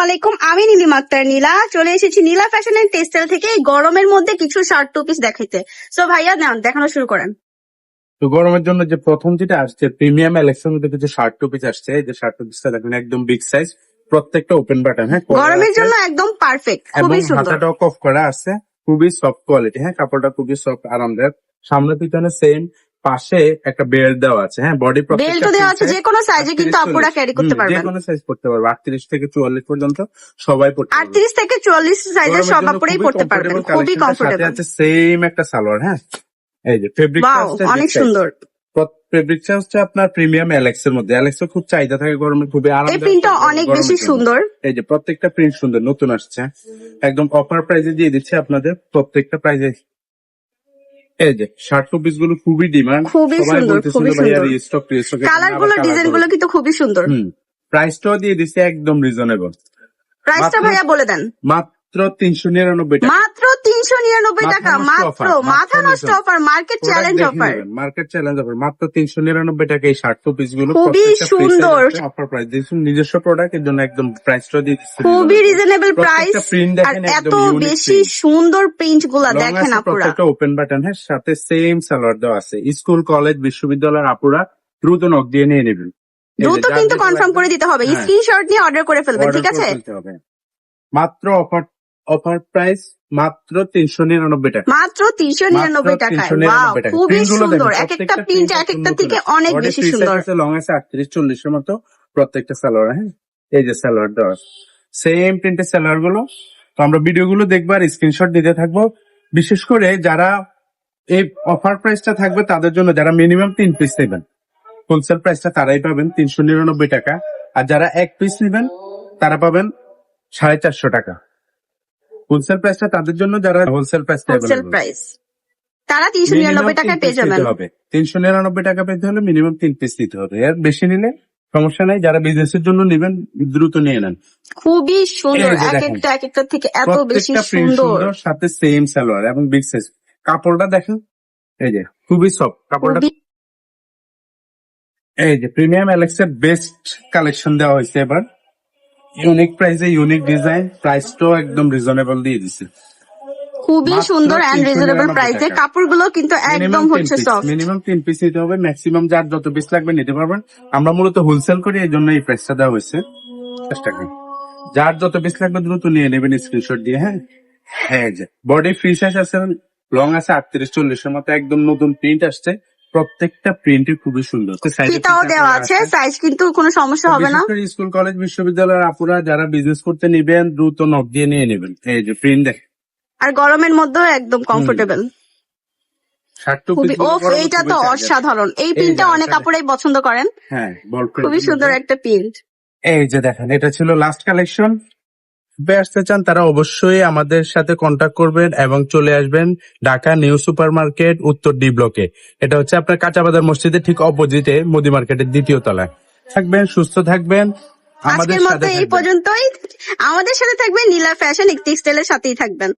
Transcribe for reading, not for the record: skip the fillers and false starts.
আলাইকুম, আমি নীলিমা আক্তার নীলা চলে এসেছি নীলা ফ্যাশন এন্ড টেক্সটাইল থেকে এই গরমের মধ্যে কিছু শার্ট টু পিস দেখাইতে। সো ভাইয়া দেখানো শুরু করেন। তো গরমের জন্য যে প্রথম যেটা আসছে প্রিমিয়াম এলেক্সের মধ্যে কিছু শার্ট টু পিস আসছে। এই যে শার্ট টু পিসটা দেখেন একদম বিগ সাইজ, প্রত্যেকটা ওপেন বাটন। হ্যাঁ, গরমের জন্য একদম পারফেক্ট, খুবই সুন্দর। হাতাটাও কফ করা আছে, খুবই সফট কোয়ালিটি। হ্যাঁ, কাপড়টা খুবই সফট, আরামদায়ক। সামনে পিছনে সেম, পাশে একটা বেল্ট দেওয়া আছে। হ্যাঁ, বডি বেল্ট দেওয়া আছে, যে কোনো সাইজে কিন্তু আপুরা ক্যারি করতে পারবেন, যে কোনো সাইজ পড়তে পারবে। 38 থেকে 44 পর্যন্ত সবাই পড়তে পারবে। 38 থেকে 44 সাইজের সব আপুরাই পড়তে পারবেন, খুবই কমফোর্টেবল। আছে সেম একটা সালোয়ার। হ্যাঁ, এই যে ফেব্রিকটা অনেক সুন্দর। ফেব্রিকটা হচ্ছে আপনার প্রিমিয়াম এলেক্স এর মধ্যে। এলেক্স খুব চাহিদা থাকে গরমে, খুবই আরামদায়ক। এই প্রিন্টটা অনেক বেশি সুন্দর। এই যে প্রত্যেকটা প্রিন্ট সুন্দর, নতুন আসছে, একদম অফার প্রাইসে দিয়ে দিচ্ছে আপনাদের প্রত্যেকটা প্রাইসে। এই যে শার্ট টু পিস গুলো খুবই ডিমান্ড, খুবই সুন্দর, খুবই সুন্দর। রিস্টক কালার গুলো, ডিজাইন গুলো কিন্তু খুবই সুন্দর। প্রাইসটাও দিয়ে দিচ্ছে একদম রিজনেবল। প্রাইসটা ভাইয়া বলে দেন। মাত্র 399 টাকা। মাত্র 399 টাকা, মাত্র মাথা নষ্ট offer, market challenge offer. Market challenge offer, মাত্র 399 টাকা এই শার্ট টু পিস গুলো খুবই সুন্দর। অফার প্রাইস দিয়েছে, নিজস্ব প্রোডাক্ট এর জন্য একদম প্রাইসটা দিয়ে দিচ্ছে খুবই রিজনেবল প্রাইস। আর এত বেশি সুন্দর প্রিন্ট গুলা দেখেন আপুরা, প্রত্যেকটা ওপেন বাটন। হ্যাঁ, সাথে সেম সালোয়ার দেওয়া আছে। স্কুল কলেজ বিশ্ববিদ্যালয়ের আপুরা দ্রুত নক দিয়ে নিয়ে নেবেন, দ্রুত কিন্তু কনফার্ম করে দিতে হবে, স্ক্রিনশট নিয়ে অর্ডার করে ফেলবেন, ঠিক আছে? মাত্র অফার প্রাইস মাত্র 399 টাকা, মাত্র 399 টাকায়। ওয়াও, খুবই সুন্দর। এক একটা প্রিন্ট এক একটা থেকে অনেক বেশি সুন্দর। লং আছে 38-40 এর মতো প্রত্যেকটা সালোয়ার। হ্যাঁ, এই যে সালোয়ার দেওয়া সেম প্রিন্টের সালোয়ার গুলো। তো আমরা ভিডিও গুলো দেখবো আর স্ক্রিনশট দিতে থাকবো। বিশেষ করে যারা এই অফার প্রাইসটা থাকবে তাদের জন্য, যারা মিনিমাম 3 পিস নেবেন হোলসেল প্রাইসটা তারাই পাবেন 399 টাকা। আর যারা 1 পিস নেবেন তারা পাবেন 450 টাকা। হোলসেল প্রাইসটা তাদের জন্য যারা হোলসেল প্রাইস তারা 399 টাকায় পেয়ে যাবেন। 399 টাকা পেতে হলে মিনিমাম 3 পিস দিতে হবে, এর বেশি নিলে সমস্যা নাই। যারা বিজনেসের জন্য নেবেন দ্রুত নিয়ে নেন। খুবই সুন্দর, এক একটা থেকে এত বেশি সুন্দর, সাথে সেম সালোয়ার এবং বিগ সাইজ। কাপড়টা দেখেন, এই যে খুবই সফট কাপড়টা। এই যে প্রিমিয়াম এলেক্সের বেস্ট কালেকশন দেওয়া হয়েছে এবার, ইউনিক প্রাইসে ইউনিক ডিজাইন, প্রাইসটাও একদম রিজনেবল দিয়ে দিছে। খুবই সুন্দর এন্ড রিজনেবল প্রাইসে। কাপড়গুলো কিন্তু একদম হচ্ছে সফট। মিনিমাম 3 পিস নিতে হবে, ম্যাক্সিমাম যার যত পিস লাগবে নিতে পারবেন। আমরা মূলত হোলসেল করি, এই জন্য এই প্রাইসটা দেওয়া হয়েছে। যার যত পিস লাগবে দ্রুত নিয়ে নেবেন স্ক্রিনশট দিয়ে। হ্যাঁ, হ্যাঁ, যে বডি ফ্রি সাইজ আছে, লং আছে 38-40 এর মতো, একদম নতুন প্রিন্ট আসছে। প্রত্যেকটা প্রিন্টই খুবই সুন্দর, ফিতাও দেওয়া আছে, সাইজ কিন্তু কোনো সমস্যা হবে না। স্কুল কলেজ বিশ্ববিদ্যালয়ের আপুরা যারা বিজনেস করতে নিবেন দ্রুত নক দিয়ে নিয়ে নেবেন। এই যে প্রিন্ট দেখ, আর গরমের মধ্যেও একদম কমফোর্টেবল। এইটা তো অসাধারণ, এই প্রিন্টটা অনেক আপুরাই পছন্দ করেন। হ্যাঁ, খুবই সুন্দর একটা প্রিন্ট। এই যে দেখেন, এটা ছিল লাস্ট কালেকশন। আসতে চান তারা অবশ্যই আমাদের সাথে কন্ট্যাক্ট করবেন এবং চলে আসবেন ঢাকা নিউ সুপার মার্কেট উত্তর ডি ব্লকে। এটা হচ্ছে আপনার কাঁচাবাজার মসজিদের ঠিক অপোজিটে মুদি মার্কেটের 2য় তলায়। থাকবেন, সুস্থ থাকবেন। আজকের মতো এই পর্যন্তই। আমাদের সাথে থাকবেন নীলা ফ্যাশন টেক্সটাইলের সাথেই থাকবেন।